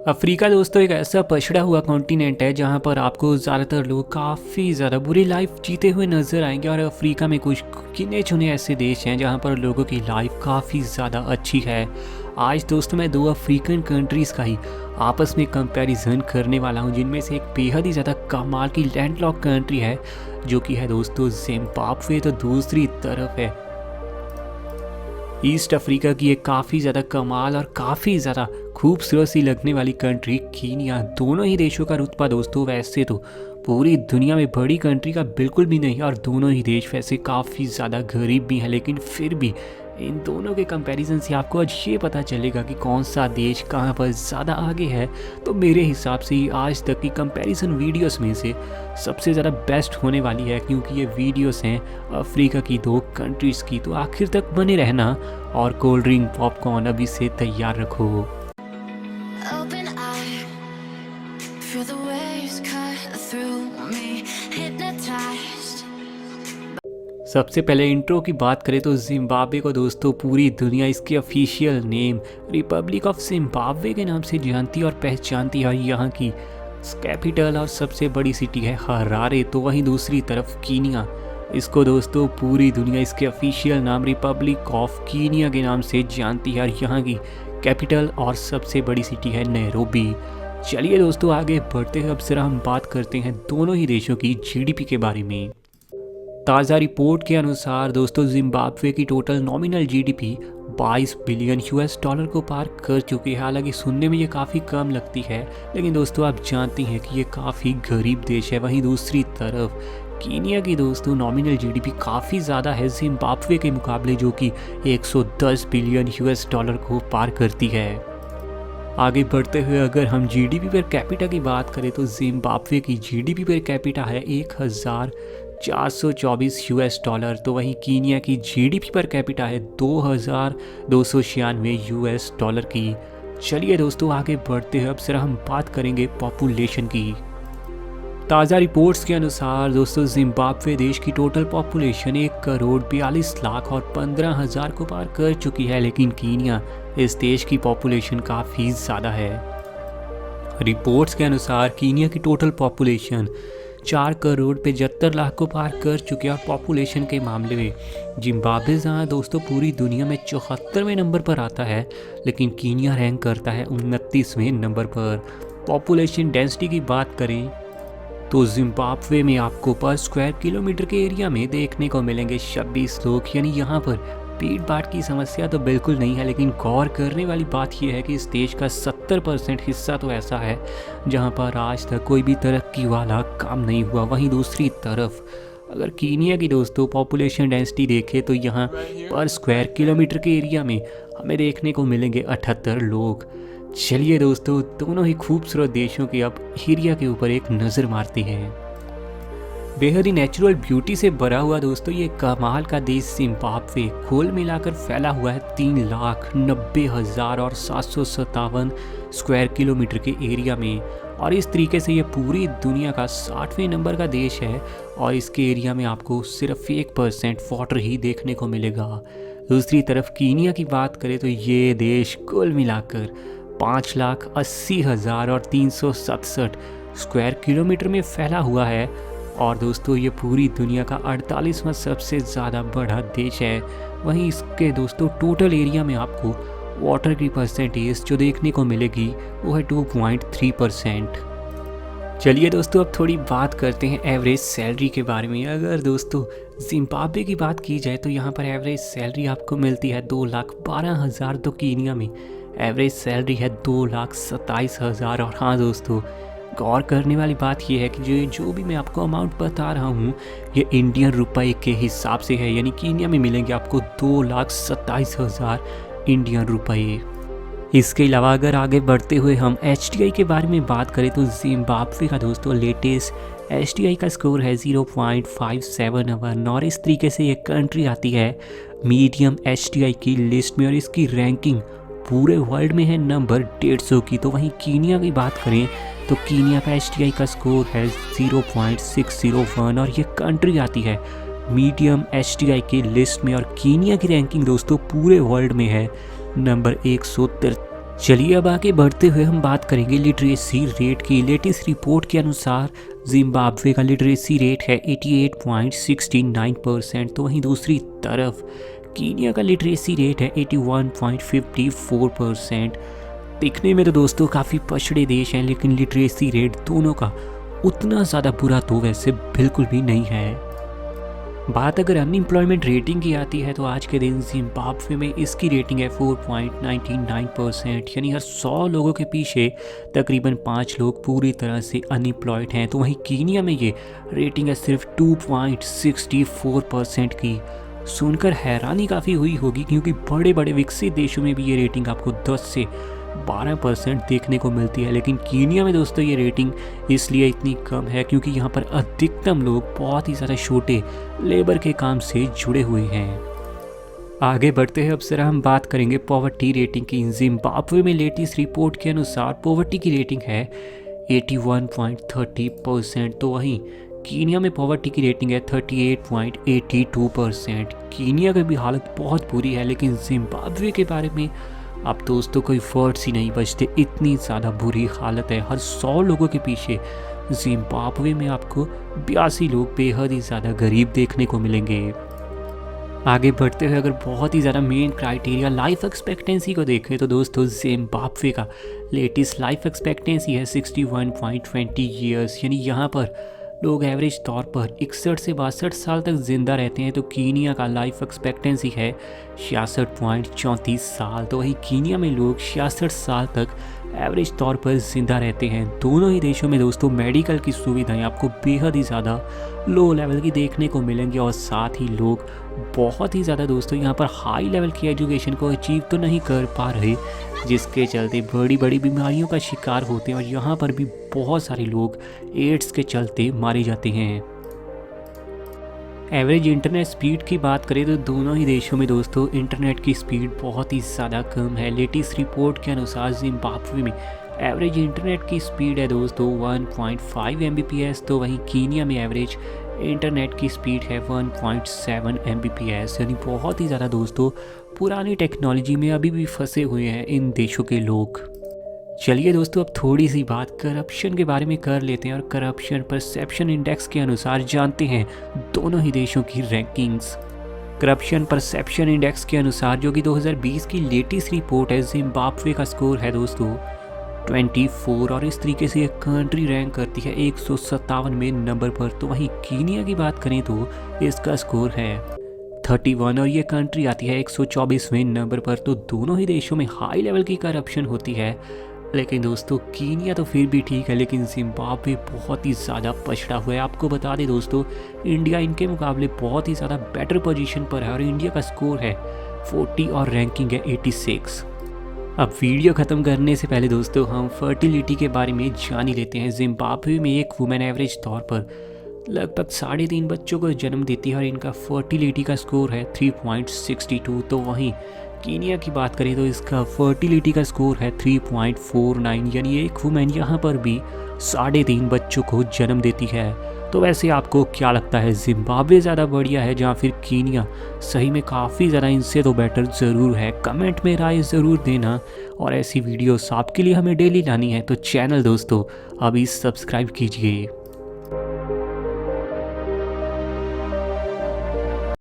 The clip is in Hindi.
अफ्रीका दोस्तों एक ऐसा पछड़ा हुआ कॉन्टिनेंट है जहाँ पर आपको ज़्यादातर लोग काफ़ी ज़्यादा बुरी लाइफ जीते हुए नज़र आएंगे। और अफ्रीका में कुछ गिने चुने ऐसे देश हैं जहाँ पर लोगों की लाइफ काफ़ी ज़्यादा अच्छी है। आज दोस्तों मैं दो अफ्रीकन कंट्रीज़ का ही आपस में कंपैरिजन करने वाला हूँ, जिनमें से एक बेहद ही ज़्यादा कमाल की लैंडलॉक कंट्री है जो कि है दोस्तों जिम्बाब्वे, तो दूसरी तरफ है ईस्ट अफ्रीका की एक काफ़ी ज़्यादा कमाल और काफ़ी ज़्यादा खूबसूरत सी लगने वाली कंट्री कीनिया। दोनों ही देशों का रुतबा दोस्तों वैसे तो पूरी दुनिया में बड़ी कंट्री का बिल्कुल भी नहीं, और दोनों ही देश वैसे काफ़ी ज़्यादा गरीब भी हैं, लेकिन फिर भी इन दोनों के कंपैरिजन से आपको आज ये पता चलेगा कि कौन सा देश कहाँ पर ज़्यादा आगे है। तो मेरे हिसाब से ही आज तक की कंपैरिजन वीडियोस में से सबसे ज़्यादा बेस्ट होने वाली है, क्योंकि ये वीडियोस हैं अफ्रीका की दो कंट्रीज़ की। तो आखिर तक बने रहना और कोल्ड ड्रिंक पॉपकॉर्न अभी से तैयार रखो। Open eye, feel the waves cut through me, hypnotized. सबसे पहले इंट्रो की बात करें तो जिम्बाब्वे को दोस्तों पूरी दुनिया इसके official name Republic of Zimbabwe के नाम से जानती और पहचानती है। यहाँ की कैपिटल और सबसे बड़ी सिटी है हरारे। तो वहीं दूसरी तरफ कीनिया, इसको दोस्तों पूरी दुनिया इसके ऑफिशियल नाम रिपब्लिक ऑफ कीनिया के नाम से जानती है, और यहाँ की कैपिटल और सबसे बड़ी सिटी है नैरोबी। चलिए दोस्तों आगे बढ़ते हैं, अब जरा हम बात करते हैं दोनों ही देशों की जीडीपी के बारे में। ताज़ा रिपोर्ट के अनुसार दोस्तों जिम्बाब्वे की total nominal GDP 22 billion US dollar को पार कर चुकी है। हालांकि सुनने में ये काफ़ी कम लगती है, लेकिन दोस्तों आप जानते हैं कि ये काफ़ी गरीब देश है। वहीं दूसरी तरफ कीनिया की दोस्तों नॉमिनल जीडीपी काफ़ी ज़्यादा है जिम्बाब्वे के मुकाबले, जो कि 110 बिलियन यूएस डॉलर को पार करती है। आगे बढ़ते हुए अगर हम जीडीपी पर कैपिटा की बात करें तो जिम्बाब्वे की जीडीपी पर कैपिटा है 1424 यूएस डॉलर। तो वहीं कीनिया की जीडीपी पर कैपिटा है 2296 यूएस डॉलर की। चलिए दोस्तों आगे बढ़ते हैं, अब जरा हम बात करेंगे पॉपुलेशन की। ताज़ा रिपोर्ट्स के अनुसार दोस्तों जिम्बाब्वे देश की टोटल पॉपुलेशन 1,42,00,000 और 15,000 को पार कर चुकी है, लेकिन कीनिया इस देश की पॉपुलेशन काफ़ी ज़्यादा है। रिपोर्ट्स के अनुसार कीनिया की टोटल पॉपुलेशन 4,75,00,000 को पार कर चुकी है। और पॉपुलेशन के मामले में जिम्बाब्वे जहाँ दोस्तों पूरी दुनिया में 74वें नंबर पर आता है, लेकिन कीनिया रैंक करता है 29वें नंबर पर। पॉपुलेशन डेंसिटी की बात करें तो जिम्बाब्वे में आपको पर स्क्वायर किलोमीटर के एरिया में देखने को मिलेंगे 26 लोग, यानी यहाँ पर भीड़ भाड़ की समस्या तो बिल्कुल नहीं है। लेकिन गौर करने वाली बात यह है कि इस देश का 70% हिस्सा तो ऐसा है जहाँ पर आज तक कोई भी तरक्की वाला काम नहीं हुआ। वहीं दूसरी तरफ अगर कीनिया की दोस्तों पॉपुलेशन डेंसिटी देखें तो यहाँ पर स्क्वायर किलोमीटर के एरिया में हमें देखने को मिलेंगे 78 लोग। चलिए दोस्तों दोनों ही खूबसूरत देशों के अब एरिया के ऊपर एक नज़र मारते हैं। बेहद ही नेचुरल ब्यूटी से भरा हुआ दोस्तों ये कमाल का देश जिम्बाब्वे कुल मिलाकर फैला हुआ है 3,90,757 स्क्वायर किलोमीटर के एरिया में, और इस तरीके से ये पूरी दुनिया का 60वें नंबर का देश है। और इसके एरिया में आपको सिर्फ 1% वाटर ही देखने को मिलेगा। दूसरी तरफ कीनिया की बात करें तो ये देश कुल मिलाकर 5,80,367 स्क्वायर किलोमीटर में फैला हुआ है, और दोस्तों ये पूरी दुनिया का 48वां सबसे ज़्यादा बड़ा देश है। वहीं इसके दोस्तों टोटल एरिया में आपको वाटर की परसेंटेज जो देखने को मिलेगी वो है 2.3%। चलिए दोस्तों अब थोड़ी बात करते हैं एवरेज सैलरी के बारे में। अगर दोस्तों जिम्बाब्वे की बात की जाए तो यहाँ पर एवरेज सैलरी आपको मिलती है 2,12,000, तो कीनिया में एवरेज सैलरी है 2,27,000। और हाँ दोस्तों गौर करने वाली बात यह है कि जो भी मैं आपको अमाउंट बता रहा हूँ ये इंडियन रुपए के हिसाब से है, यानी कीनिया में मिलेंगे आपको 2,27,000 इंडियन रुपए। इसके अलावा अगर आगे बढ़ते हुए हम HDI के बारे में बात करें तो जिम्बाब्वे का दोस्तों लेटेस्ट HDI का स्कोर है 0.57 और इस तरीके से ये कंट्री आती है मीडियम HDI की लिस्ट में, और इसकी रैंकिंग पूरे वर्ल्ड में है नंबर 150 की। तो वहीं कीनिया की बात करें तो कीनिया का HDI का स्कोर है 0.601 और ये कंट्री आती है मीडियम HDI की लिस्ट में, और कीनिया की रैंकिंग दोस्तों पूरे वर्ल्ड में है नंबर चलिए अब आगे बढ़ते हुए हम बात करेंगे लिटरेसी रेट की। लेटेस्ट रिपोर्ट के अनुसार जिम्बाब्वे का लिटरेसी रेट है 88.69%, तो वहीं दूसरी तरफ कीनिया का लिटरेसी रेट है 81.54%। दिखने में तो दोस्तों काफ़ी पछड़े देश हैं, लेकिन लिटरेसी रेट दोनों का उतना ज़्यादा बुरा तो वैसे बिल्कुल भी नहीं है। बात अगर अनएम्प्लॉयमेंट रेटिंग की आती है तो आज के दिन जिम्बाब्वे में इसकी रेटिंग है 4.99%, यानी हर 100 लोगों के पीछे तकरीबन 5 लोग पूरी तरह से अनएम्प्लॉयड हैं। तो वहीं कीनिया में ये रेटिंग है सिर्फ 2.64% की। सुनकर हैरानी काफ़ी हुई होगी, क्योंकि बड़े बड़े विकसित देशों में भी ये रेटिंग आपको 10 से 12% देखने को मिलती है, लेकिन कीनिया में दोस्तों ये रेटिंग इसलिए इतनी कम है क्योंकि यहाँ पर अधिकतम लोग बहुत ही ज़्यादा छोटे लेबर के काम से जुड़े हुए हैं। आगे बढ़ते हैं अब जरा हम बात करेंगे पॉवर्टी रेटिंग की। जिम्बाब्वे में लेटेस्ट रिपोर्ट के अनुसार पॉवर्टी की रेटिंग है 81.30%, तो वहीं कीनिया में पॉवर्टी की रेटिंग है 38.82%। कीनिया की भी हालत बहुत बुरी है, लेकिन जिम्बाब्वे के बारे में अब दोस्तों कोई वर्ड्स ही नहीं बचते, इतनी ज़्यादा बुरी हालत है। हर 100 लोगों के पीछे जिम्बाब्वे में आपको 82 लोग बेहद ही ज़्यादा गरीब देखने को मिलेंगे। आगे बढ़ते हुए अगर बहुत ही ज़्यादा मेन क्राइटेरिया लाइफ एक्सपेक्टेंसी को देखें तो दोस्तों जिम्बाब्वे का लेटेस्ट लाइफ एक्सपेक्टेंसी है 61.20 ईयर्स, यानी यहाँ पर लोग एवरेज तौर पर 61 से 62 साल तक ज़िंदा रहते हैं। तो कीनिया का लाइफ एक्सपेक्टेंसी है 66.34 साल, तो वही कीनिया में लोग 66 साल तक एवरेज तौर पर ज़िंदा रहते हैं। दोनों ही देशों में दोस्तों मेडिकल की सुविधाएं आपको बेहद ही ज़्यादा लो लेवल की देखने को मिलेंगी, और साथ ही लोग बहुत ही ज़्यादा दोस्तों यहाँ पर हाई लेवल की एजुकेशन को अचीव तो नहीं कर पा रहे, जिसके चलते बड़ी बड़ी बीमारियों का शिकार होते हैं, और यहाँ पर भी बहुत सारे लोग एड्स के चलते मारे जाते हैं। एवरेज इंटरनेट स्पीड की बात करें तो दोनों ही देशों में दोस्तों इंटरनेट की स्पीड बहुत ही ज़्यादा कम है। लेटेस्ट रिपोर्ट के अनुसार जिम्बाब्वे में एवरेज इंटरनेट की स्पीड है दोस्तों 1.5 Mbps, तो वहीं कीनिया में एवरेज इंटरनेट की स्पीड है 1.7 Mbps, यानी बहुत ही ज़्यादा दोस्तों पुरानी टेक्नोलॉजी में अभी भी फंसे हुए हैं इन देशों के लोग। चलिए दोस्तों अब थोड़ी सी बात करप्शन के बारे में कर लेते हैं, और करप्शन परसेप्शन इंडेक्स के अनुसार जानते हैं दोनों ही देशों की रैंकिंग्स। करप्शन परसेप्शन इंडेक्स के अनुसार जो कि 2020 की लेटेस्ट रिपोर्ट है, जिम्बाब्वे का स्कोर है दोस्तों 24, और इस तरीके से ये कंट्री रैंक करती है 157वें नंबर पर। तो वहीं कीनिया की बात करें तो इसका स्कोर है 31, और ये कंट्री आती है 124वें नंबर पर। तो दोनों ही देशों में हाई लेवल की करप्शन होती है, लेकिन दोस्तों कीनिया तो फिर भी ठीक है, लेकिन जिम्बाब्वे बहुत ही ज़्यादा पछड़ा हुआ है। आपको बता दें दोस्तों इंडिया इनके मुकाबले बहुत ही ज़्यादा बेटर पोजीशन पर है, और इंडिया का स्कोर है 40 और रैंकिंग है 86। अब वीडियो ख़त्म करने से पहले दोस्तों हम फर्टिलिटी के बारे में जान ही लेते हैं। जिम्बाब्वे में एक वुमेन एवरेज तौर पर लगभग 3.5 बच्चों को जन्म देती है, और इनका फर्टिलिटी का स्कोर है 3.62। तो वहीं कीनिया की बात करें तो इसका फर्टिलिटी का स्कोर है 3.49, यानी एक वुमेन यहाँ पर भी 3.5 बच्चों को जन्म देती है। तो वैसे आपको क्या लगता है, जिम्बाब्वे ज़्यादा बढ़िया है या फिर कीनिया? सही में काफ़ी ज़्यादा इनसे तो बेटर ज़रूर है। कमेंट में राय ज़रूर देना, और ऐसी वीडियोस आपके लिए हमें डेली लानी है तो चैनल दोस्तों अभी सब्सक्राइब कीजिए।